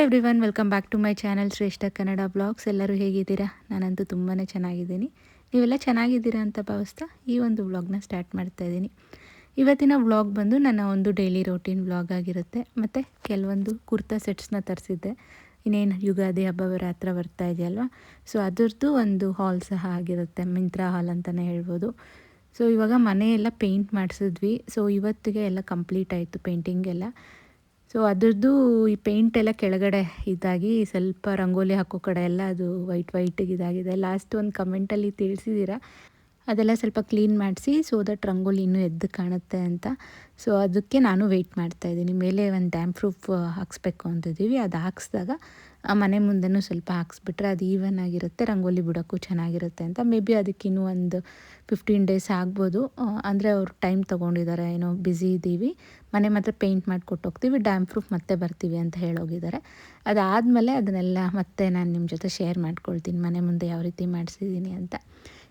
Hi everyone, welcome back to my channel Shreshtha Kannada blogs. ಎಲ್ಲರೂ ಹೇಗಿದ್ದೀರಾ? ನಾನಂತೂ ತುಂಬಾ ಚೆನ್ನಾಗಿದ್ದೀನಿ. ನೀವೆಲ್ಲ ಚೆನ್ನಾಗಿದ್ದೀರಾ ಅಂತ ಭಾವಿಸ್ತಾ ಈ ಒಂದು ವ್ಲಾಗ್ನ ಸ್ಟಾರ್ಟ್ ಮಾಡ್ತಾ ಇದ್ದೀನಿ. ಇವತ್ತಿನ ವ್ಲಾಗ್ ಬಂದು ನನ್ನ ಒಂದು ಡೈಲಿ ರೋಟೀನ್ ವ್ಲಾಗ್ ಆಗಿರುತ್ತೆ. ಮತ್ತು ಕೆಲವೊಂದು ಕುರ್ತಾ ಸೆಟ್ಸ್ನ ತರಿಸಿದ್ದೆ. ಇನ್ನೇನು ಯುಗಾದಿ ಹಬ್ಬ ಹತ್ರ ಬರ್ತಾ ಇದೆಯಲ್ವ, ಸೊ ಅದರದ್ದು ಒಂದು ಹಾಲ್ ಸಹ ಆಗಿರುತ್ತೆ. ಮಿಂತ್ರಾ ಹಾಲ್ ಅಂತಲೇ ಹೇಳ್ಬೋದು. ಸೊ ಇವಾಗ ಮನೆಯೆಲ್ಲ ಪೇಂಟ್ ಮಾಡಿಸಿದ್ವಿ. ಸೊ ಇವತ್ತಿಗೆ ಎಲ್ಲ ಕಂಪ್ಲೀಟ್ ಆಯಿತು ಪೇಂಟಿಂಗ್ ಎಲ್ಲ. ಸೊ ಅದರದ್ದು ಈ ಪೇಂಟ್ ಎಲ್ಲ ಕೆಳಗಡೆ ಇದಾಗಿ ಸ್ವಲ್ಪ ರಂಗೋಲಿ ಹಾಕೋ ಕಡೆ ಎಲ್ಲ ಅದು ವೈಟಿಗೆ ಇದಾಗಿದೆ. ಲಾಸ್ಟ್ ಒಂದು ಕಮೆಂಟಲ್ಲಿ ತಿಳಿಸಿದ್ದೀರಾ ಅದೆಲ್ಲ ಸ್ವಲ್ಪ ಕ್ಲೀನ್ ಮಾಡಿಸಿ ಸೊ ದಟ್ ರಂಗೋಲಿ ಇನ್ನೂ ಎದ್ದು ಕಾಣುತ್ತೆ ಅಂತ. ಸೊ ಅದಕ್ಕೆ ನಾನು ವೆಯ್ಟ್ ಮಾಡ್ತಾಯಿದ್ದೀನಿ. ಮೇಲೆ ಒಂದು ಡ್ಯಾಮ್ ಪ್ರೂಫ್ ಹಾಕ್ಸ್ಬೇಕು ಅಂತಿದ್ದೀವಿ. ಅದು ಹಾಕ್ಸಿದಾಗ ಮನೆ ಮುಂದೆನೂ ಸ್ವಲ್ಪ ಹಾಕ್ಸ್ಬಿಟ್ರೆ ಅದು ಈವನ್ ಆಗಿರುತ್ತೆ, ರಂಗೋಲಿ ಬಿಡೋಕ್ಕೂ ಚೆನ್ನಾಗಿರುತ್ತೆ ಅಂತ. ಮೇ ಬಿ ಅದಕ್ಕಿನ್ನೂ ಒಂದು 15 ಡೇಸ್ ಆಗ್ಬೋದು. ಅಂದರೆ ಅವ್ರು ಟೈಮ್ ತೊಗೊಂಡಿದ್ದಾರೆ, ಏನೋ ಬ್ಯುಸಿ ಇದ್ದೀವಿ, ಮನೆ ಮಾತ್ರ ಪೇಂಟ್ ಮಾಡಿ ಕೊಟ್ಟೋಗ್ತೀವಿ, ಡ್ಯಾಮ್ ಪ್ರೂಫ್ ಮತ್ತೆ ಬರ್ತೀವಿ ಅಂತ ಹೇಳೋಗಿದ್ದಾರೆ. ಅದಾದಮೇಲೆ ಅದನ್ನೆಲ್ಲ ಮತ್ತೆ ನಾನು ನಿಮ್ಮ ಜೊತೆ ಶೇರ್ ಮಾಡ್ಕೊಳ್ತೀನಿ, ಮನೆ ಮುಂದೆ ಯಾವ ರೀತಿ ಮಾಡಿಸಿದ್ದೀನಿ ಅಂತ.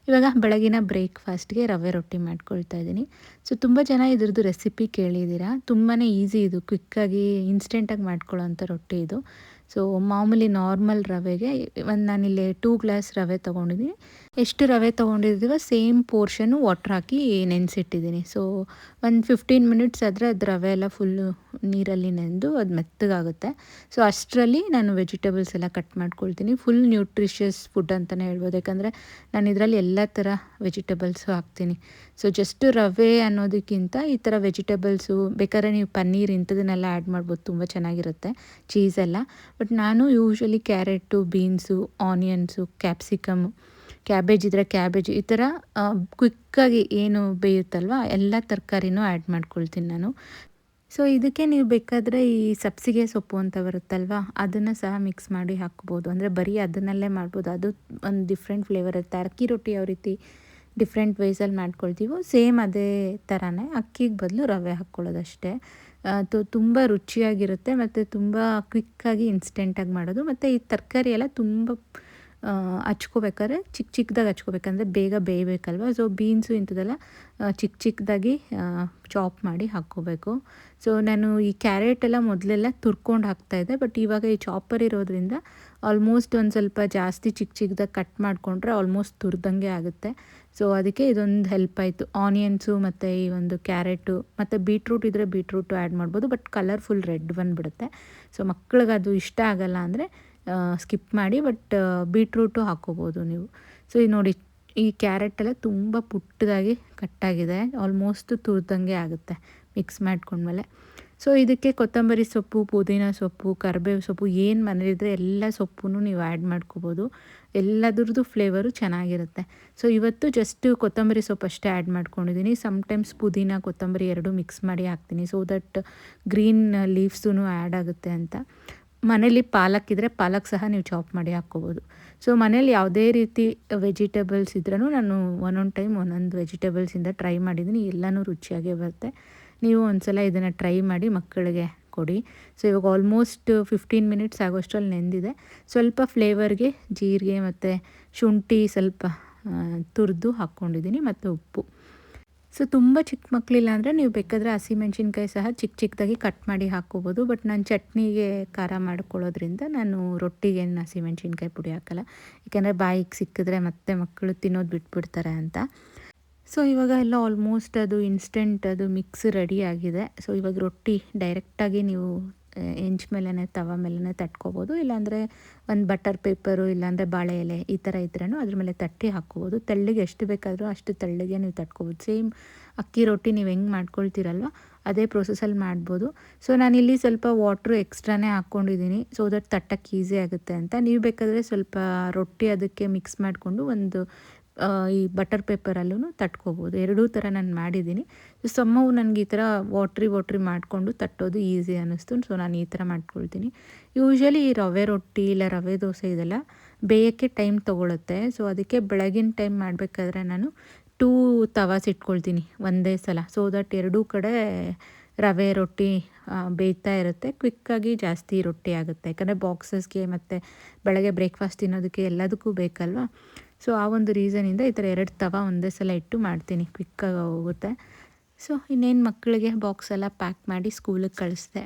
ಇವಾಗ ಬೆಳಗಿನ ಬ್ರೇಕ್ಫಾಸ್ಟ್ಗೆ ರವೆ ರೊಟ್ಟಿ ಮಾಡ್ಕೊಳ್ತಾ ಇದ್ದೀನಿ. ಸೊ ತುಂಬ ಜನ ಇದ್ರದ್ದು ರೆಸಿಪಿ ಕೇಳಿದ್ದೀರಾ. ತುಂಬಾ ಈಸಿ ಇದು, ಕ್ವಿಕ್ಕಾಗಿ ಇನ್ಸ್ಟೆಂಟಾಗಿ ಮಾಡ್ಕೊಳ್ಳೋಂಥ ರೊಟ್ಟಿ ಇದು. ಸೊ ಮಾಮೂಲಿ ನಾರ್ಮಲ್ ರವೆಗೆ ನಾನಿಲ್ಲಿ 2 ಗ್ಲಾಸ್ ರವೆ ತೊಗೊಂಡಿದ್ದೀನಿ. ಎಷ್ಟು ರವೆ ತೊಗೊಂಡಿದ್ದೀವೋ ಸೇಮ್ ಪೋರ್ಷನ್ನು ವಾಟ್ರ್ ಹಾಕಿ ನೆನೆಸಿಟ್ಟಿದ್ದೀನಿ. ಸೊ ಒಂದು 15 ಮಿನಿಟ್ಸ್ ಆದರೆ ಅದು ರವೆ ಎಲ್ಲ ಫುಲ್ಲು ನೀರಲ್ಲಿ ನೆನೆದು ಅದು ಮೆತ್ತಗಾಗುತ್ತೆ. ಸೊ ಅಷ್ಟರಲ್ಲಿ ನಾನು ವೆಜಿಟೇಬಲ್ಸ್ ಎಲ್ಲ ಕಟ್ ಮಾಡ್ಕೊಳ್ತೀನಿ. ಫುಲ್ ನ್ಯೂಟ್ರಿಷಿಯಸ್ ಫುಡ್ ಅಂತಲೇ ಹೇಳ್ಬೋದು, ಯಾಕಂದರೆ ನಾನು ಇದರಲ್ಲಿ ಎಲ್ಲ ಥರ ವೆಜಿಟೇಬಲ್ಸು ಹಾಕ್ತೀನಿ. ಸೊ ಜಸ್ಟ್ ರವೆ ಅನ್ನೋದಕ್ಕಿಂತ ಈ ಥರ ವೆಜಿಟೇಬಲ್ಸು ಬೇಕಾದ್ರೆ ನೀವು ಪನ್ನೀರ್ ಇಂಥದನ್ನೆಲ್ಲ ಆ್ಯಡ್ ಮಾಡ್ಬೋದು, ತುಂಬ ಚೆನ್ನಾಗಿರುತ್ತೆ, ಚೀಸೆಲ್ಲ. ಬಟ್ ನಾನು usually carrot, beans, onions, capsicum, cabbage ಇದ್ದರೆ ಕ್ಯಾಬೇಜ್, ಈ ಥರ ಕ್ವಿಕ್ಕಾಗಿ ಏನು ಬೇಯುತ್ತಲ್ವ ಎಲ್ಲ ತರಕಾರಿನೂ ಆ್ಯಡ್ ಮಾಡ್ಕೊಳ್ತೀನಿ ನಾನು. ಸೊ ಇದಕ್ಕೆ ನೀವು ಬೇಕಾದರೆ ಈ ಸಬ್ಸಿಗೆ ಸೊಪ್ಪು ಅಂತ ಬರುತ್ತಲ್ವ, ಅದನ್ನು ಸಹ ಮಿಕ್ಸ್ ಮಾಡಿ ಹಾಕ್ಬೋದು. ಅಂದರೆ ಬರೀ ಅದನ್ನಲ್ಲೇ ಮಾಡ್ಬೋದು, ಅದು ಒಂದು ಡಿಫ್ರೆಂಟ್ ಫ್ಲೇವರ್ ಇರುತ್ತೆ. ಅಕ್ಕಿ ರೊಟ್ಟಿ ಯಾವ ರೀತಿ ಡಿಫ್ರೆಂಟ್ ವೇಸಲ್ಲಿ ಮಾಡ್ಕೊಳ್ತೀವೋ ಸೇಮ್ ಅದೇ ಥರನೇ ಅಕ್ಕಿಗೆ ಬದಲು ರವೆ ಹಾಕ್ಕೊಳ್ಳೋದಷ್ಟೇ. ತುಂಬ ರುಚಿಯಾಗಿರುತ್ತೆ ಮತ್ತು ತುಂಬ ಕ್ವಿಕ್ಕಾಗಿ ಇನ್ಸ್ಟೆಂಟಾಗಿ ಮಾಡೋದು. ಮತ್ತು ಈ ತರಕಾರಿ ಎಲ್ಲ ತುಂಬ ಹಚ್ಕೋಬೇಕಾದ್ರೆ ಚಿಕ್ಕದಾಗಿ ಹಚ್ಕೋಬೇಕಂದ್ರೆ ಬೇಗ ಬೇಯಬೇಕಲ್ವ. ಸೊ ಬೀನ್ಸು ಇಂಥದ್ದೆಲ್ಲ ಚಿಕ್ಕದಾಗಿ ಚಾಪ್ ಮಾಡಿ ಹಾಕ್ಕೋಬೇಕು. ಸೊ ನಾನು ಈ ಕ್ಯಾರೆಟ್ ಎಲ್ಲ ಮೊದಲೆಲ್ಲ ತುರ್ಕೊಂಡು ಹಾಕ್ತಾಯಿದ್ದೆ, ಬಟ್ ಇವಾಗ ಈ ಚಾಪರ್ ಇರೋದ್ರಿಂದ ಆಲ್ಮೋಸ್ಟ್ ಒಂದು ಸ್ವಲ್ಪ ಜಾಸ್ತಿ ಚಿಕ್ಕದಾಗಿ ಕಟ್ ಮಾಡಿಕೊಂಡ್ರೆ ಆಲ್ಮೋಸ್ಟ್ ತುರ್ದಂಗೆ ಆಗುತ್ತೆ. ಸೊ ಅದಕ್ಕೆ ಇದೊಂದು ಹೆಲ್ಪ್ ಆಯಿತು. ಆನಿಯನ್ಸು ಮತ್ತು ಈ ಒಂದು ಕ್ಯಾರೆಟು ಮತ್ತು ಬೀಟ್ರೂಟ್ ಇದ್ದರೆ ಬೀಟ್ರೂಟು ಆ್ಯಡ್ ಮಾಡ್ಬೋದು, ಬಟ್ ಕಲರ್ಫುಲ್ ರೆಡ್ ಬಂದುಬಿಡುತ್ತೆ. ಸೊ ಮಕ್ಳಿಗೆ ಅದು ಇಷ್ಟ ಆಗಲ್ಲ ಅಂದರೆ ಸ್ಕಿಪ್ ಮಾಡಿ, ಬಟ್ ಬೀಟ್ರೂಟು ಹಾಕ್ಕೋಬೋದು ನೀವು. ಸೊ ಈಗ ನೋಡಿ, ಈ ಕ್ಯಾರೆಟೆಲ್ಲ ತುಂಬ ಪುಟ್ಟದಾಗಿ ಕಟ್ಟಾಗಿದೆ, ಆಲ್ಮೋಸ್ಟ್ ತುರ್ದಂಗೆ ಆಗುತ್ತೆ ಮಿಕ್ಸ್ ಮಾಡ್ಕೊಂಡ್ಮೇಲೆ. ಸೊ ಇದಕ್ಕೆ ಕೊತ್ತಂಬರಿ ಸೊಪ್ಪು, ಪುದೀನ ಸೊಪ್ಪು, ಕರಿಬೇವು ಸೊಪ್ಪು ಏನು ಮನೇಲಿದ್ದರೆ ಎಲ್ಲ ಸೊಪ್ಪು ನೀವು ಆ್ಯಡ್ ಮಾಡ್ಕೋಬೋದು. ಎಲ್ಲದ್ರದ್ದು ಫ್ಲೇವರು ಚೆನ್ನಾಗಿರುತ್ತೆ. ಸೊ ಇವತ್ತು ಜಸ್ಟ್ ಕೊತ್ತಂಬರಿ ಸೊಪ್ಪು ಅಷ್ಟೇ ಆ್ಯಡ್ ಮಾಡ್ಕೊಂಡಿದ್ದೀನಿ. ಸಮ್ಟೈಮ್ಸ್ ಪುದೀನ, ಕೊತ್ತಂಬರಿ ಎರಡೂ ಮಿಕ್ಸ್ ಮಾಡಿ ಹಾಕ್ತೀನಿ, ಸೊ ದಟ್ ಗ್ರೀನ್ ಲೀವ್ಸೂ ಆ್ಯಡ್ ಆಗುತ್ತೆ ಅಂತ. ಮನೇಲಿ ಪಾಲಕ್ ಇದ್ದರೆ ಪಾಲಕ್ ಸಹ ನೀವು ಚಾಪ್ ಮಾಡಿ ಹಾಕ್ಕೋಬೋದು. ಸೊ ಮನೇಲಿ ಯಾವುದೇ ರೀತಿ ವೆಜಿಟೇಬಲ್ಸ್ ಇದ್ರೂ ನಾನು ಒಂದೊಂದು ಟೈಮ್ ಒಂದೊಂದು ವೆಜಿಟೇಬಲ್ಸಿಂದ ಟ್ರೈ ಮಾಡಿದ್ದೀನಿ, ಎಲ್ಲನೂ ರುಚಿಯಾಗೇ ಬರುತ್ತೆ. ನೀವು ಒಂದು ಸಲ ಇದನ್ನು ಟ್ರೈ ಮಾಡಿ ಮಕ್ಕಳಿಗೆ ಕೊಡಿ. ಸೊ ಇವಾಗ ಆಲ್ಮೋಸ್ಟ್ 15 ಮಿನಿಟ್ಸ್ ಆಗೋಷ್ಟರಲ್ಲಿ ನೆಂದಿದೆ. ಸ್ವಲ್ಪ ಫ್ಲೇವರ್ಗೆ ಜೀರಿಗೆ ಮತ್ತು ಶುಂಠಿ ಸ್ವಲ್ಪ ತುರಿದು ಹಾಕ್ಕೊಂಡಿದ್ದೀನಿ ಮತ್ತು ಉಪ್ಪು. ಸೊ ತುಂಬ ಚಿಕ್ಕ ಮಕ್ಕಳಿಲ್ಲ ಅಂದರೆ ನೀವು ಬೇಕಾದರೆ ಹಸಿಮೆಣ್ಸಿನ್ಕಾಯಿ ಸಹ ಚಿಕ್ಕದಾಗಿ ಕಟ್ ಮಾಡಿ ಹಾಕ್ಕೋಬೋದು. ಬಟ್ ನಾನು ಚಟ್ನಿಗೆ ಖಾರ ಮಾಡ್ಕೊಳ್ಳೋದ್ರಿಂದ ನಾನು ರೊಟ್ಟಿಗೆ ಹಸಿಮೆಣ್ಸಿನ್ಕಾಯಿ ಪುಡಿ ಹಾಕಲ್ಲ, ಯಾಕೆಂದರೆ ಬಾಯಿಗೆ ಸಿಕ್ಕಿದ್ರೆ ಮತ್ತೆ ಮಕ್ಕಳು ತಿನ್ನೋದು ಬಿಟ್ಬಿಡ್ತಾರೆ ಅಂತ. ಸೊ ಇವಾಗ ಎಲ್ಲ ಆಲ್ಮೋಸ್ಟ್ ಅದು ಇನ್ಸ್ಟೆಂಟ್ ಅದು ಮಿಕ್ಸ್ ರೆಡಿ ಆಗಿದೆ. ಸೊ ಇವಾಗ ರೊಟ್ಟಿ ಡೈರೆಕ್ಟಾಗಿ ನೀವು ಹೆಂಚ್ ಮೇಲೇ ತವ ಮೇಲೇ ತಟ್ಕೋಬೋದು, ಇಲ್ಲಾಂದರೆ ಒಂದು ಬಟರ್ ಪೇಪರು ಇಲ್ಲಾಂದರೆ ಬಾಳೆ ಎಲೆ ಈ ಥರ ಇದ್ರೂ ಅದ್ರ ಮೇಲೆ ತಟ್ಟಿ ಹಾಕ್ಕೋಬೋದು. ತೆಳ್ಳಗೆ ಎಷ್ಟು ಬೇಕಾದರೂ ಅಷ್ಟು ತೆಳ್ಳಗೆ ನೀವು ತಟ್ಕೋಬೋದು. ಸೇಮ್ ಅಕ್ಕಿ ರೊಟ್ಟಿ ನೀವು ಹೆಂಗೆ ಮಾಡ್ಕೊಳ್ತೀರಲ್ವ ಅದೇ ಪ್ರೊಸೆಸಲ್ಲಿ ಮಾಡ್ಬೋದು. ಸೊ ನಾನಿಲ್ಲಿ ಸ್ವಲ್ಪ ವಾಟ್ರು ಎಕ್ಸ್ಟ್ರಾನೇ ಹಾಕ್ಕೊಂಡಿದ್ದೀನಿ, ಸೊ ದಟ್ ತಟ್ಟಕ್ಕೆ ಈಸಿ ಆಗುತ್ತೆ ಅಂತ. ನೀವು ಬೇಕಾದರೆ ಸ್ವಲ್ಪ ರೊಟ್ಟಿ ಅದಕ್ಕೆ ಮಿಕ್ಸ್ ಮಾಡಿಕೊಂಡು ಒಂದು ಈ ಬಟರ್ ಪೇಪರಲ್ಲೂ ತಟ್ಕೋಬೋದು. ಎರಡೂ ಥರ ನಾನು ಮಾಡಿದ್ದೀನಿ. ಸಮ್ಮವು ನನಗೆ ಈ ಥರ ವಾಟ್ರಿ ಮಾಡಿಕೊಂಡು ತಟ್ಟೋದು ಈಸಿ ಅನ್ನಿಸ್ತು, ಸೊ ನಾನು ಈ ಥರ ಮಾಡ್ಕೊಳ್ತೀನಿ. ಯೂಶ್ವಲಿ ಈ ರವೆ ರೊಟ್ಟಿ ಇಲ್ಲ ರವೆ ದೋಸೆ ಇದೆಲ್ಲ ಬೇಯೋಕ್ಕೆ ಟೈಮ್ ತೊಗೊಳುತ್ತೆ. ಸೊ ಅದಕ್ಕೆ ಬೆಳಗಿನ ಟೈಮ್ ಮಾಡಬೇಕಾದ್ರೆ ನಾನು 2 ತವಾಸ್ ಇಟ್ಕೊಳ್ತೀನಿ ಒಂದೇ ಸಲ, ಸೊ ದಟ್ ಎರಡೂ ಕಡೆ ರವೆ ರೊಟ್ಟಿ ಬೇಯ್ತಾ ಇರುತ್ತೆ, ಕ್ವಿಕ್ಕಾಗಿ ಜಾಸ್ತಿ ರೊಟ್ಟಿ ಆಗುತ್ತೆ. ಯಾಕಂದರೆ ಬಾಕ್ಸಸ್ಗೆ ಮತ್ತು ಬೆಳಗ್ಗೆ ಬ್ರೇಕ್ಫಾಸ್ಟ್ ತಿನ್ನೋದಕ್ಕೆ ಎಲ್ಲದಕ್ಕೂ ಬೇಕಲ್ವ. ಸೊ ಆ ಒಂದು ರೀಸನಿಂದ ಈ ಥರ 2 ತವ ಒಂದೇ ಸಲ ಇಟ್ಟು ಮಾಡ್ತೀನಿ, ಕ್ವಿಕ್ಕಾಗಿ ಹೋಗುತ್ತೆ. ಸೊ ಇನ್ನೇನು ಮಕ್ಕಳಿಗೆ ಬಾಕ್ಸ್ ಎಲ್ಲ ಪ್ಯಾಕ್ ಮಾಡಿ ಸ್ಕೂಲಿಗೆ ಕಳಿಸ್ದೆ.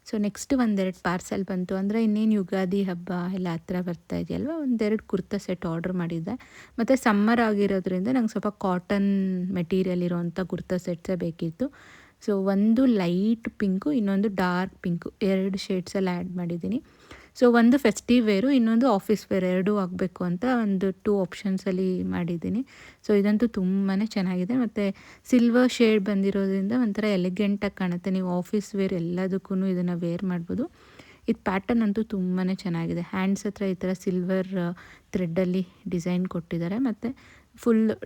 ಸೊ ನೆಕ್ಸ್ಟ್ ಒಂದೆರಡು ಪಾರ್ಸೆಲ್ ಬಂತು. ಅಂದರೆ ಇನ್ನೇನು ಯುಗಾದಿ ಹಬ್ಬ ಎಲ್ಲ ಹತ್ರ ಬರ್ತಾ ಇದೆಯಲ್ವ, ಒಂದೆರಡು ಕುರ್ತಾ ಸೆಟ್ ಆರ್ಡ್ರ್ ಮಾಡಿದ್ದೆ. ಮತ್ತು ಸಮ್ಮರ್ ಆಗಿರೋದ್ರಿಂದ ನಂಗೆ ಸ್ವಲ್ಪ ಕಾಟನ್ ಮೆಟೀರಿಯಲ್ ಇರೋವಂಥ ಕುರ್ತಾ ಸೆಟ್ಸೇ ಬೇಕಿತ್ತು. ಸೊ ಒಂದು ಲೈಟ್ ಪಿಂಕು, ಇನ್ನೊಂದು ಡಾರ್ಕ್ ಪಿಂಕು, 2 ಶೇಡ್ಸಲ್ಲಿ ಆ್ಯಡ್ ಮಾಡಿದ್ದೀನಿ. ಸೊ ಒಂದು ಫೆಸ್ಟಿವ್ ವೇರು, ಇನ್ನೊಂದು ಆಫೀಸ್ ವೇರ್ ಎರಡೂ ಆಗಬೇಕು ಅಂತ ಒಂದು 2 ಆಪ್ಷನ್ಸಲ್ಲಿ ಮಾಡಿದ್ದೀನಿ. ಸೊ ಇದಂತೂ ತುಂಬಾ ಚೆನ್ನಾಗಿದೆ. ಮತ್ತು ಸಿಲ್ವರ್ ಶೇಡ್ ಬಂದಿರೋದ್ರಿಂದ ಒಂಥರ ಎಲಿಗೆಂಟಾಗಿ ಕಾಣುತ್ತೆ. ನೀವು ಆಫೀಸ್ ವೇರ್ ಎಲ್ಲದಕ್ಕೂ ಇದನ್ನು ವೇರ್ ಮಾಡ್ಬೋದು. ಇದು ಪ್ಯಾಟರ್ನ್ ಅಂತೂ ತುಂಬಾ ಚೆನ್ನಾಗಿದೆ. ಹ್ಯಾಂಡ್ಸ್ ಹತ್ರ ಈ ಥರ ಸಿಲ್ವರ್ ಥ್ರೆಡ್ಡಲ್ಲಿ ಡಿಸೈನ್ ಕೊಟ್ಟಿದ್ದಾರೆ. ಮತ್ತು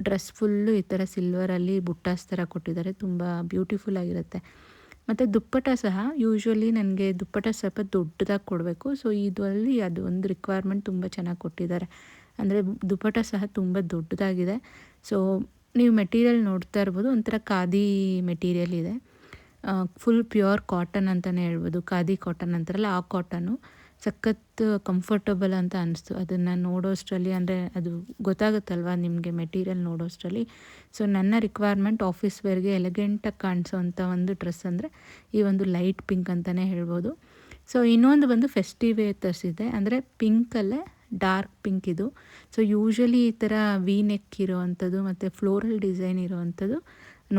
ಡ್ರೆಸ್ ಫುಲ್ಲು ಈ ಥರ ಸಿಲ್ವರಲ್ಲಿ ಬುಟ್ಟಾಸ್ ಥರ ಕೊಟ್ಟಿದ್ದಾರೆ. ತುಂಬ ಬ್ಯೂಟಿಫುಲ್ ಆಗಿರುತ್ತೆ. ಮತ್ತು ದುಪ್ಪಟ ಸಹ ಯೂಶ್ವಲಿ ನನಗೆ ದುಪ್ಪಟ ಸ್ವಲ್ಪ ದೊಡ್ಡದಾಗಿ ಕೊಡಬೇಕು. ಸೊ ಇದರಲ್ಲಿ ಅದು ಒಂದು ರಿಕ್ವೈರ್ಮೆಂಟ್ ತುಂಬ ಚೆನ್ನಾಗಿ ಕೊಟ್ಟಿದ್ದಾರೆ. ಅಂದರೆ ದುಪ್ಪಟ ಸಹ ತುಂಬ ದೊಡ್ಡದಾಗಿದೆ. ಸೊ ನೀವು ಮೆಟೀರಿಯಲ್ ನೋಡ್ತಾ ಇರ್ಬೋದು, ಒಂಥರ ಖಾದಿ ಮೆಟೀರಿಯಲ್ ಇದೆ. ಫುಲ್ ಪ್ಯೂರ್ ಕಾಟನ್ ಅಂತಲೇ ಹೇಳ್ಬೋದು. ಖಾದಿ ಕಾಟನ್ ಅಂತಾರಲ್ಲ ಆ ಕಾಟನ್ನು ಸಖತ್ ಕಂಫರ್ಟಬಲ್ ಅಂತ ಅನಿಸ್ತು ಅದನ್ನು ನೋಡೋಷ್ಟರಲ್ಲಿ. ಅಂದರೆ ಅದು ಗೊತ್ತಾಗುತ್ತಲ್ವ ನಿಮಗೆ ಮೆಟೀರಿಯಲ್ ನೋಡೋಷ್ಟರಲ್ಲಿ. ಸೊ ನನ್ನ ರಿಕ್ವೈರ್ಮೆಂಟ್ ಆಫೀಸ್ ವೇರ್ಗೆ ಎಲಿಗೆಂಟಾಗಿ ಕಾಣಿಸೋವಂಥ ಒಂದು ಡ್ರೆಸ್ ಅಂದರೆ ಈ ಒಂದು ಲೈಟ್ ಪಿಂಕ್ ಅಂತಲೇ ಹೇಳ್ಬೋದು. ಸೊ ಇನ್ನೊಂದು ಬಂದು ಫೆಸ್ಟಿವ್ ವೇರ್ ತರಿಸಿದ್ದೆ. ಅಂದರೆ ಪಿಂಕಲ್ಲೇ ಡಾರ್ಕ್ ಪಿಂಕ್ ಇದು. ಸೊ ಯೂಶ್ವಲಿ ಈ ಥರ ವಿ ನೆಕ್ ಇರೋವಂಥದ್ದು ಮತ್ತು ಫ್ಲೋರಲ್ ಡಿಸೈನ್ ಇರೋವಂಥದ್ದು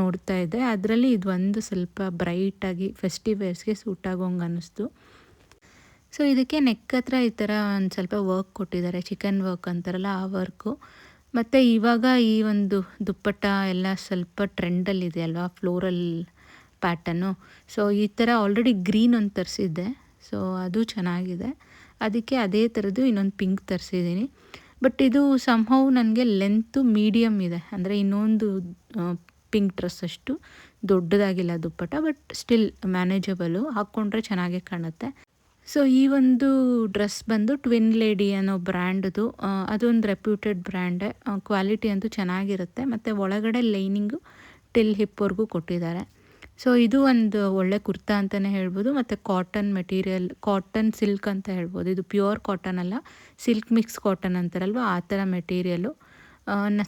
ನೋಡ್ತಾ ಇದ್ದೆ. ಅದರಲ್ಲಿ ಇದು ಒಂದು ಸ್ವಲ್ಪ ಬ್ರೈಟಾಗಿ ಫೆಸ್ಟಿವ್ ವೇರ್ಸ್ಗೆ ಸೂಟ್ ಆಗೋಂಗೆ ಅನ್ನಿಸ್ತು. ಸೊ ಇದಕ್ಕೆ ನೆಕ್ ಹತ್ರ ಈ ಥರ ಒಂದು ಸ್ವಲ್ಪ ವರ್ಕ್ ಕೊಟ್ಟಿದ್ದಾರೆ, ಚಿಕನ್ ವರ್ಕ್ ಅಂತಾರಲ್ಲ ಆ ವರ್ಕು. ಮತ್ತು ಇವಾಗ ಈ ಒಂದು ದುಪ್ಪಟ್ಟ ಎಲ್ಲ ಸ್ವಲ್ಪ ಟ್ರೆಂಡಲ್ಲಿದೆ ಅಲ್ವಾ, ಫ್ಲೋರಲ್ ಪ್ಯಾಟರ್ನು. ಸೊ ಈ ಥರ ಆಲ್ರೆಡಿ ಗ್ರೀನ್ ಒಂದು ತರಿಸಿದ್ದೆ. ಸೊ ಅದು ಚೆನ್ನಾಗಿದೆ. ಅದಕ್ಕೆ ಅದೇ ಥರದ್ದು ಇನ್ನೊಂದು ಪಿಂಕ್ ತರಿಸಿದ್ದೀನಿ. ಬಟ್ ಇದು ಸಂಹೌ ನನಗೆ ಲೆಂತು ಮೀಡಿಯಮ್ ಇದೆ. ಅಂದರೆ ಇನ್ನೊಂದು ಪಿಂಕ್ ಡ್ರೆಸ್ ಅಷ್ಟು ದೊಡ್ಡದಾಗಿಲ್ಲ ದುಪ್ಪಟ್ಟ, ಬಟ್ ಸ್ಟಿಲ್ ಮ್ಯಾನೇಜಬಲು, ಹಾಕ್ಕೊಂಡ್ರೆ ಚೆನ್ನಾಗೇ ಕಾಣುತ್ತೆ. ಸೊ ಈ ಒಂದು ಡ್ರೆಸ್ ಬಂದು ಟ್ವಿನ್ ಲೇಡಿ ಅನ್ನೋ ಬ್ರ್ಯಾಂಡ್ದು. ಅದೊಂದು ರೆಪ್ಯೂಟೆಡ್ ಬ್ರ್ಯಾಂಡೆ. ಕ್ವಾಲಿಟಿ ಅಂತೂ ಚೆನ್ನಾಗಿರುತ್ತೆ. ಮತ್ತು ಒಳಗಡೆ ಲೈನಿಂಗು ಟಿಲ್ ಹಿಪ್ವರೆಗೂ ಕೊಟ್ಟಿದ್ದಾರೆ. ಸೊ ಇದು ಒಂದು ಒಳ್ಳೆ ಕುರ್ತಾ ಅಂತಲೇ ಹೇಳ್ಬೋದು. ಮತ್ತು ಕಾಟನ್ ಮೆಟೀರಿಯಲ್, ಕಾಟನ್ ಸಿಲ್ಕ್ ಅಂತ ಹೇಳ್ಬೋದು. ಇದು ಪ್ಯೂರ್ ಕಾಟನ್ ಅಲ್ಲ, ಸಿಲ್ಕ್ ಮಿಕ್ಸ್ ಕಾಟನ್ ಅಂತಾರಲ್ವ ಆ ಥರ ಮೆಟೀರಿಯಲು.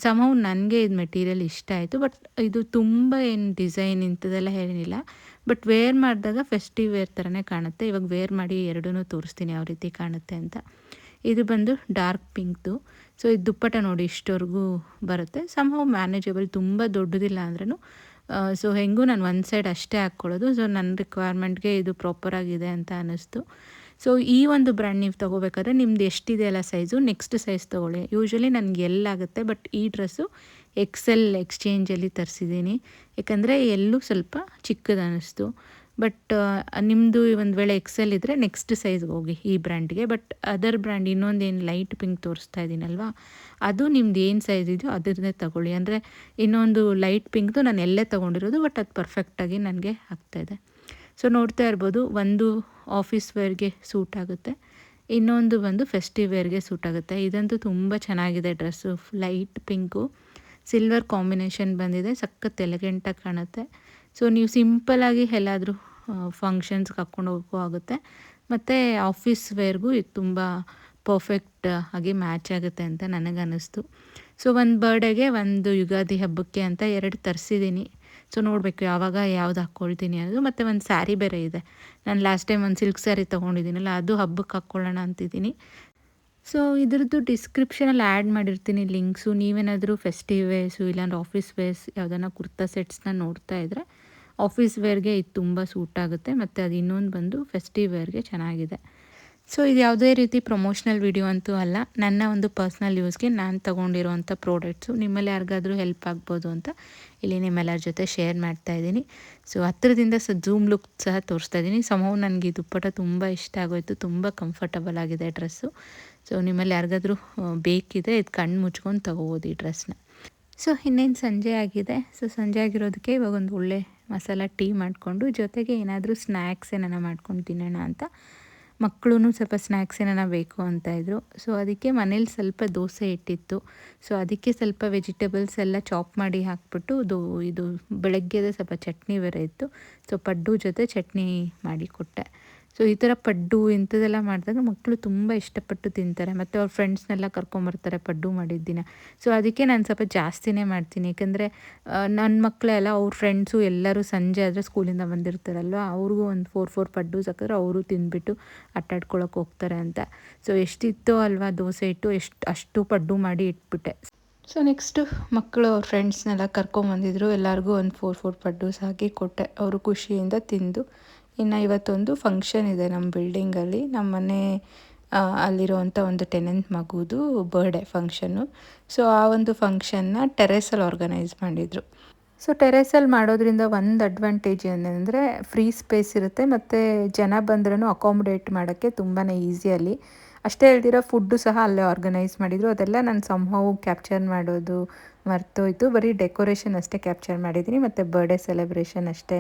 ಸಮಹೌ ನನಗೆ ಇದು ಮೆಟೀರಿಯಲ್ ಇಷ್ಟ ಆಯಿತು. ಬಟ್ ಇದು ತುಂಬ ಏನು ಡಿಸೈನ್ ಇಂಥದ್ದೆಲ್ಲ ಏನಿಲ್ಲ. ಬಟ್ ವೇರ್ ಮಾಡಿದಾಗ ಫೆಸ್ಟಿವ್ ವೇರ್ ಥರನೇ ಕಾಣುತ್ತೆ. ಇವಾಗ ವೇರ್ ಮಾಡಿ ಎರಡೂ ತೋರಿಸ್ತೀನಿ ಯಾವ ರೀತಿ ಕಾಣುತ್ತೆ ಅಂತ. ಇದು ಬಂದು ಡಾರ್ಕ್ ಪಿಂಕ್ದು. ಸೊ ಇದು ದುಪ್ಪಟ ನೋಡಿ ಇಷ್ಟವರೆಗೂ ಬರುತ್ತೆ. ಸಮಹೌ ಮ್ಯಾನೇಜಬಲ್, ತುಂಬ ದೊಡ್ಡದಿಲ್ಲ ಅಂದ್ರೂ. ಸೊ ಹೆಂಗೂ ನಾನು ಒಂದು ಸೈಡ್ ಅಷ್ಟೇ ಹಾಕ್ಕೊಳ್ಳೋದು. ಸೊ ನನ್ನ ರಿಕ್ವೈರ್ಮೆಂಟ್ಗೆ ಇದು ಪ್ರಾಪರಾಗಿದೆ ಅಂತ ಅನ್ನಿಸ್ತು. ಸೊ ಈ ಒಂದು ಬ್ರ್ಯಾಂಡ್ ನೀವು ತೊಗೋಬೇಕಾದ್ರೆ ನಿಮ್ದು ಎಷ್ಟಿದೆಯಲ್ಲ ಸೈಜು, ನೆಕ್ಸ್ಟ್ ಸೈಜ್ ತೊಗೊಳ್ಳಿ. ಯೂಶ್ವಲಿ ನನಗೆ ಎಲ್ಲಾಗುತ್ತೆ, ಬಟ್ ಈ ಡ್ರೆಸ್ಸು ಎಕ್ಸೆಲ್ ಎಕ್ಸ್ಚೇಂಜಲ್ಲಿ ತರಿಸಿದ್ದೀನಿ. ಯಾಕಂದರೆ ಎಲ್ಲೂ ಸ್ವಲ್ಪ ಚಿಕ್ಕದು ಅನ್ನಿಸ್ತು. ಬಟ್ ನಿಮ್ಮದು ಒಂದು ವೇಳೆ ಎಕ್ಸೆಲ್ ಇದ್ದರೆ ನೆಕ್ಸ್ಟ್ ಸೈಜ್ಗೆ ಹೋಗಿ ಈ ಬ್ರ್ಯಾಂಡ್ಗೆ. ಬಟ್ ಅದರ್ ಬ್ರ್ಯಾಂಡ್ ಇನ್ನೊಂದೇನು ಲೈಟ್ ಪಿಂಕ್ ತೋರಿಸ್ತಾ ಇದ್ದೀನಲ್ವ, ಅದು ನಿಮ್ದು ಏನು ಸೈಜ್ ಇದೆಯೋ ಅದರದ್ದೇ ತೊಗೊಳ್ಳಿ. ಅಂದರೆ ಇನ್ನೊಂದು ಲೈಟ್ ಪಿಂಕ್ದು ನಾನು ಎಲ್ಲೇ ತೊಗೊಂಡಿರೋದು, ಬಟ್ ಅದು ಪರ್ಫೆಕ್ಟಾಗಿ ನನಗೆ ಆಗ್ತಾಯಿದೆ. ಸೊ ನೋಡ್ತಾ ಇರ್ಬೋದು, ಒಂದು ಆಫೀಸ್ ವೇರ್ಗೆ ಸೂಟ್ ಆಗುತ್ತೆ, ಇನ್ನೊಂದು ಬಂದು ಫೆಸ್ಟಿವ್ ವೇರ್ಗೆ ಸೂಟ್ ಆಗುತ್ತೆ. ಇದಂತೂ ತುಂಬ ಚೆನ್ನಾಗಿದೆ dress. Light pink silver combination ಬಂದಿದೆ, ಸಖತ್ ಎಲಿಗೆಂಟಾಗಿ ಕಾಣುತ್ತೆ. ಸೊ ನೀವು ಸಿಂಪಲಾಗಿ ಎಲ್ಲಾದರೂ ಫಂಕ್ಷನ್ಸ್ಗೆ ಹಾಕ್ಕೊಂಡು ಹೋಗೋಕ್ಕೂ ಆಗುತ್ತೆ. ಮತ್ತು ಆಫೀಸ್ ವೇರ್ಗೂ ಇದು ತುಂಬ ಪರ್ಫೆಕ್ಟ್ ಆಗಿ ಮ್ಯಾಚ್ ಆಗುತ್ತೆ ಅಂತ ನನಗನ್ನಿಸ್ತು. ಸೊ ಒಂದು ಬರ್ಡೇಗೆ, ಒಂದು ಯುಗಾದಿ ಹಬ್ಬಕ್ಕೆ ಅಂತ 2 ತರಿಸಿದ್ದೀನಿ. ಸೊ ನೋಡಬೇಕು ಯಾವಾಗ ಯಾವ್ದು ಹಾಕ್ಕೊಳ್ತೀನಿ ಅನ್ನೋದು. ಮತ್ತು ಒಂದು ಸ್ಯಾರಿ ಬೇರೆ ಇದೆ. ನಾನು ಲಾಸ್ಟ್ ಟೈಮ್ ಒಂದು ಸಿಲ್ಕ್ ಸ್ಯಾರಿ ತೊಗೊಂಡಿದ್ದೀನಲ್ಲ, ಅದು ಹಬ್ಬಕ್ಕೆ ಹಾಕ್ಕೊಳ್ಳೋಣ ಅಂತಿದ್ದೀನಿ. ಸೊ ಇದ್ರದ್ದು ಡಿಸ್ಕ್ರಿಪ್ಷನಲ್ಲಿ ಆ್ಯಡ್ ಮಾಡಿರ್ತೀನಿ ಲಿಂಕ್ಸು. ನೀವೇನಾದರೂ ಫೆಸ್ಟಿವ್ ವೇರ್ಸು ಇಲ್ಲಾಂದ್ರೆ ಆಫೀಸ್ ವೇರ್ಸ್ ಯಾವುದನ್ನ ಕುರ್ತಾ ಸೆಟ್ಸ್ನ ನೋಡ್ತಾ ಇದ್ದರೆ, ಆಫೀಸ್ ವೇರ್ಗೆ ಇದು ತುಂಬ ಸೂಟ್ ಆಗುತ್ತೆ. ಮತ್ತು ಅದು ಇನ್ನೊಂದು ಬಂದು ಫೆಸ್ಟಿವ್ ವೇರ್ಗೆ ಚೆನ್ನಾಗಿದೆ. ಸೊ ಇದು ಯಾವುದೇ ರೀತಿ ಪ್ರಮೋಷ್ನಲ್ ವಿಡಿಯೋ ಅಂತೂ ಅಲ್ಲ, ನನ್ನ ಒಂದು ಪರ್ಸ್ನಲ್ ಯೂಸ್ಗೆ ನಾನು ತೊಗೊಂಡಿರೋವಂಥ ಪ್ರಾಡಕ್ಟ್ಸು. ನಿಮ್ಮಲ್ಲಿ ಯಾರಿಗಾದರೂ ಹೆಲ್ಪ್ ಆಗ್ಬೋದು ಅಂತ ಇಲ್ಲಿ ನಿಮ್ಮೆಲ್ಲರ ಜೊತೆ ಶೇರ್ ಮಾಡ್ತಾಯಿದ್ದೀನಿ. ಸೊ ಹತ್ತಿರದಿಂದ ಝೂಮ್ ಲುಕ್ ಸಹ ತೋರಿಸ್ತಾ ಇದ್ದೀನಿ. ಸಮಹೌ ನನಗೆ ಈ ದುಪ್ಪಟ ತುಂಬ ಇಷ್ಟ ಆಗೋಯಿತು, ತುಂಬ ಕಂಫರ್ಟಬಲ್ ಆಗಿದೆ ಡ್ರೆಸ್ಸು. ಸೊ ನಿಮ್ಮಲ್ಲಿ ಯಾರಿಗಾದರೂ ಬೇಕಿದೆ, ಇದು ಕಣ್ಣು ಮುಚ್ಕೊಂಡು ತೊಗೋಬೋದು ಈ ಡ್ರೆಸ್ನ. ಸೊ ಇನ್ನೇನು ಸಂಜೆ ಆಗಿದೆ. ಸೊ ಸಂಜೆ ಆಗಿರೋದಕ್ಕೆ ಇವಾಗ ಒಂದು ಒಳ್ಳೆ ಮಸಾಲ ಟೀ ಮಾಡಿಕೊಂಡು, ಜೊತೆಗೆ ಏನಾದರೂ ಸ್ನ್ಯಾಕ್ಸ್ ಏನಾರ ಮಾಡ್ಕೊಂಡು ತಿನ್ನೋಣ ಅಂತ. ಮಕ್ಕಳು ಸ್ವಲ್ಪ ಸ್ನ್ಯಾಕ್ಸ್ ಏನಾರ ಬೇಕು ಅಂತ ಇದ್ದರು. ಸೊ ಅದಕ್ಕೆ ಮನೇಲಿ ಸ್ವಲ್ಪ ದೋಸೆ ಇಟ್ಟಿತ್ತು. ಸೊ ಅದಕ್ಕೆ ಸ್ವಲ್ಪ ವೆಜಿಟೇಬಲ್ಸ್ ಎಲ್ಲ ಚಾಪ್ ಮಾಡಿ ಹಾಕ್ಬಿಟ್ಟು, ಇದು ಬೆಳಗ್ಗೆದೇ ಸ್ವಲ್ಪ ಚಟ್ನಿ ಬೇರೆ ಇತ್ತು. ಸೊ ಪಡ್ಡು ಜೊತೆ ಚಟ್ನಿ ಮಾಡಿ ಕೊಟ್ಟೆ. ಸೊ ಈ ಥರ ಪಡ್ಡು ಇಂಥದ್ದೆಲ್ಲ ಮಾಡಿದಾಗ ಮಕ್ಕಳು ತುಂಬ ಇಷ್ಟಪಟ್ಟು ತಿಂತಾರೆ ಮತ್ತು ಅವ್ರ ಫ್ರೆಂಡ್ಸ್ನೆಲ್ಲ ಕರ್ಕೊಂಬರ್ತಾರೆ ಪಡ್ಡು ಮಾಡಿದ ದಿನ. ಸೊ ಅದಕ್ಕೆ ನಾನು ಸ್ವಲ್ಪ ಜಾಸ್ತಿನೇ ಮಾಡ್ತೀನಿ. ಏಕೆಂದರೆ ನನ್ನ ಮಕ್ಕಳೆಲ್ಲ ಅವ್ರ ಫ್ರೆಂಡ್ಸು ಎಲ್ಲರೂ ಸಂಜೆ ಆದರೆ ಸ್ಕೂಲಿಂದ ಬಂದಿರ್ತಾರಲ್ವ, ಅವ್ರಿಗೂ ಒಂದು 4 ಪಡ್ಡು ಸಾಕಿದ್ರೆ ಅವರು ತಿಂದ್ಬಿಟ್ಟು ಆಟಾಡ್ಕೊಳಕ್ಕೆ ಹೋಗ್ತಾರೆ ಅಂತ. ಸೊ ಎಷ್ಟಿತ್ತೋ ಅಲ್ವಾ ದೋಸೆ ಹಿಟ್ಟು ಅಷ್ಟು ಪಡ್ಡು ಮಾಡಿ ಇಟ್ಬಿಟ್ಟೆ. ಸೊ ನೆಕ್ಸ್ಟು ಮಕ್ಕಳು ಅವ್ರ ಫ್ರೆಂಡ್ಸ್ನೆಲ್ಲ ಕರ್ಕೊಂಬಂದಿದ್ರು. ಎಲ್ಲರಿಗೂ ಒಂದು 4 ಪಡ್ಡೂಸ್ ಹಾಕಿ ಕೊಟ್ಟೆ. ಅವರು ಖುಷಿಯಿಂದ ತಿಂದು. ಇನ್ನು ಇವತ್ತೊಂದು ಫಂಕ್ಷನ್ ಇದೆ ನಮ್ಮ ಬಿಲ್ಡಿಂಗಲ್ಲಿ. ನಮ್ಮ ಮನೆ ಅಲ್ಲಿರುವಂಥ ಒಂದು ಟೆನೆಂಟ್ ಮಗುದು ಬರ್ಡೇ ಫಂಕ್ಷನ್ನು. ಸೊ ಆ ಒಂದು ಫಂಕ್ಷನ್ನ ಟೆರೇಸಲ್ಲಿ ಆರ್ಗನೈಸ್ ಮಾಡಿದರು. ಸೊ ಟೆರೇಸಲ್ಲಿ ಮಾಡೋದ್ರಿಂದ ಒಂದು ಅಡ್ವಾಂಟೇಜ್ ಏನಂದರೆ ಫ್ರೀ ಸ್ಪೇಸ್ ಇರುತ್ತೆ ಮತ್ತು ಜನ ಬಂದ್ರೂ ಅಕಾಮಿಡೇಟ್ ಮಾಡೋಕ್ಕೆ ತುಂಬಾ ಈಸಿ ಅಲ್ಲಿ. ಅಷ್ಟೇ ಹೇಳ್ದಿರೋ ಫುಡ್ಡು ಸಹ ಅಲ್ಲೇ ಆರ್ಗನೈಸ್ ಮಾಡಿದರು. ಅದೆಲ್ಲ ನಾನು ಸಂಹೌ ಕ್ಯಾಪ್ಚರ್ ಮಾಡೋದು ಮರ್ತೋಯ್ತು. ಬರೀ ಡೆಕೋರೇಷನ್ ಅಷ್ಟೇ ಕ್ಯಾಪ್ಚರ್ ಮಾಡಿದ್ದೀನಿ ಮತ್ತು ಬರ್ಡೇ ಸೆಲೆಬ್ರೇಷನ್ ಅಷ್ಟೇ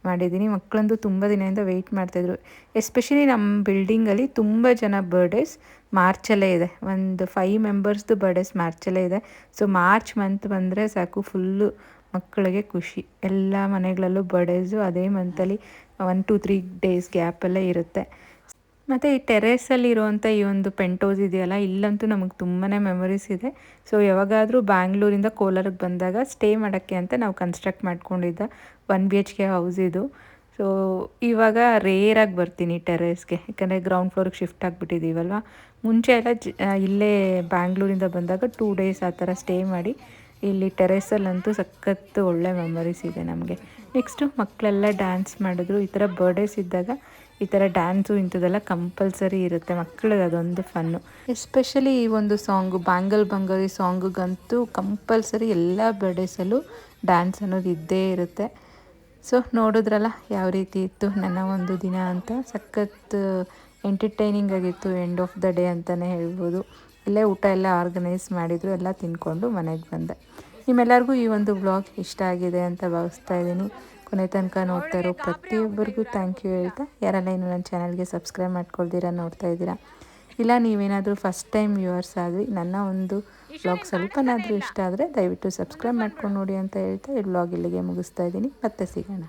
ಮಾಡಿದ್ದೀನಿ. ಮಕ್ಕಳಂದು ತುಂಬ ದಿನದಿಂದ ವೆಯ್ಟ್ ಮಾಡ್ತಾಯಿದ್ರು. ಎಸ್ಪೆಷಲಿ ನಮ್ಮ ಬಿಲ್ಡಿಂಗಲ್ಲಿ ತುಂಬ ಜನ ಬರ್ಡೇಸ್ ಮಾರ್ಚಲ್ಲೇ ಇದೆ. ಒಂದು 5 ಮೆಂಬರ್ಸ್ದು ಬರ್ಡೇಸ್ ಮಾರ್ಚಲ್ಲೇ ಇದೆ. ಸೊ ಮಾರ್ಚ್ ಮಂತ್ ಬಂದರೆ ಸಾಕು, ಫುಲ್ಲು ಮಕ್ಕಳಿಗೆ ಖುಷಿ. ಎಲ್ಲ ಮನೆಗಳಲ್ಲೂ ಬರ್ಡೇಸು ಅದೇ ಮಂತಲ್ಲಿ 1 to 3 ಡೇಸ್ ಗ್ಯಾಪಲ್ಲೇ ಇರುತ್ತೆ. ಮತ್ತು ಈ ಟೆರೇಸಲ್ಲಿರುವಂಥ ಈ ಒಂದು ಪೆಂಟೌಸ್ ಇದೆಯಲ್ಲ, ಇಲ್ಲಂತೂ ನಮಗೆ ತುಂಬಾ ಮೆಮೊರೀಸ್ ಇದೆ. ಸೊ ಯಾವಾಗಾದರೂ ಬ್ಯಾಂಗ್ಳೂರಿಂದ ಕೋಲಾರಕ್ಕೆ ಬಂದಾಗ ಸ್ಟೇ ಮಾಡೋಕ್ಕೆ ಅಂತ ನಾವು ಕನ್ಸ್ಟ್ರಕ್ಟ್ ಮಾಡ್ಕೊಂಡಿದ್ದ 1 BHK ಹೌಸ್ ಇದು. ಸೊ ಇವಾಗ ರೇರಾಗಿ ಬರ್ತೀನಿ ಟೆರೇಸ್ಗೆ, ಯಾಕಂದರೆ ಗ್ರೌಂಡ್ ಫ್ಲೋರಿಗೆ ಶಿಫ್ಟ್ ಆಗಿಬಿಟ್ಟಿದ್ದೀವಲ್ವ. ಮುಂಚೆ ಎಲ್ಲ ಇಲ್ಲೇ ಬ್ಯಾಂಗ್ಳೂರಿಂದ ಬಂದಾಗ 2 ಡೇಸ್ ಆ ಥರ ಸ್ಟೇ ಮಾಡಿ ಇಲ್ಲಿ ಟೆರೇಸಲ್ಲಂತೂ ಸಖತ್ತು ಒಳ್ಳೆ ಮೆಮೊರೀಸ್ ಇದೆ ನಮಗೆ. ನೆಕ್ಸ್ಟು ಮಕ್ಕಳೆಲ್ಲ ಡ್ಯಾನ್ಸ್ ಮಾಡಿದ್ರು. ಈ ಥರ ಬರ್ಡೇಸ್ ಇದ್ದಾಗ ಈ ಥರ ಡ್ಯಾನ್ಸು ಇಂಥದ್ದೆಲ್ಲ ಕಂಪಲ್ಸರಿ ಇರುತ್ತೆ. ಮಕ್ಕಳಿಗೆ ಅದೊಂದು ಫನ್ನು. ಎಸ್ಪೆಷಲಿ ಈ ಒಂದು ಸಾಂಗು ಬ್ಯಾಂಗಲ್ ಬಂಗಾರಿ ಸಾಂಗಿಗಂತೂ ಕಂಪಲ್ಸರಿ ಎಲ್ಲ ಬರ್ಡೇಸಲ್ಲೂ ಡ್ಯಾನ್ಸ್ ಅನ್ನೋದು ಇದ್ದೇ ಇರುತ್ತೆ. ಸೊ ನೋಡಿದ್ರಲ್ಲ ಯಾವ ರೀತಿ ಇತ್ತು ನನ್ನ ಒಂದು ದಿನ ಅಂತ. ಸಖತ್ ಎಂಟರ್ಟೈನಿಂಗ್ ಆಗಿತ್ತು. ಎಂಡ್ ಆಫ್ ದ ಡೇ ಅಂತಲೇ ಹೇಳ್ಬೋದು. ಇಲ್ಲೇ ಊಟ ಎಲ್ಲ ಆರ್ಗನೈಸ್ ಮಾಡಿದರು. ಎಲ್ಲ ತಿಂದ್ಕೊಂಡು ಮನೆಗೆ ಬಂದೆ. ನಿಮ್ಮೆಲ್ಲರಿಗೂ ಈ ಒಂದು ವ್ಲಾಗ್ ಇಷ್ಟ ಆಗಿದೆ ಅಂತ ಭಾವಿಸ್ತಾ ಇದ್ದೀನಿ. ಕೊನೆ ತನಕ ನೋಡ್ತಾ ಇರೋ ಪ್ರತಿಯೊಬ್ಬರಿಗೂ ಥ್ಯಾಂಕ್ ಯು ಹೇಳ್ತಾ, ಯಾರೆಲ್ಲ ಇನ್ನು ನನ್ನ ಚಾನಲ್ಗೆ ಸಬ್ಸ್ಕ್ರೈಬ್ ಮಾಡ್ಕೊಳ್ದಿರ ನೋಡ್ತಾ ಇದ್ದೀರಾ, ಇಲ್ಲ ನೀವೇನಾದರೂ ಫಸ್ಟ್ ಟೈಮ್ ವ್ಯೂವರ್ಸ್ ಆದರೆ ನನ್ನ ಒಂದು ವ್ಲಾಗ್ ಸ್ವಲ್ಪನಾದರೂ ಇಷ್ಟ ಆದರೆ ದಯವಿಟ್ಟು ಸಬ್ಸ್ಕ್ರೈಬ್ ಮಾಡ್ಕೊಂಡು ನೋಡಿ ಅಂತ ಹೇಳ್ತಾ ಈ ವ್ಲಾಗ್ ಇಲ್ಲಿಗೆ ಮುಗಿಸ್ತಾ ಇದ್ದೀನಿ. ಮತ್ತೆ ಸಿಗೋಣ.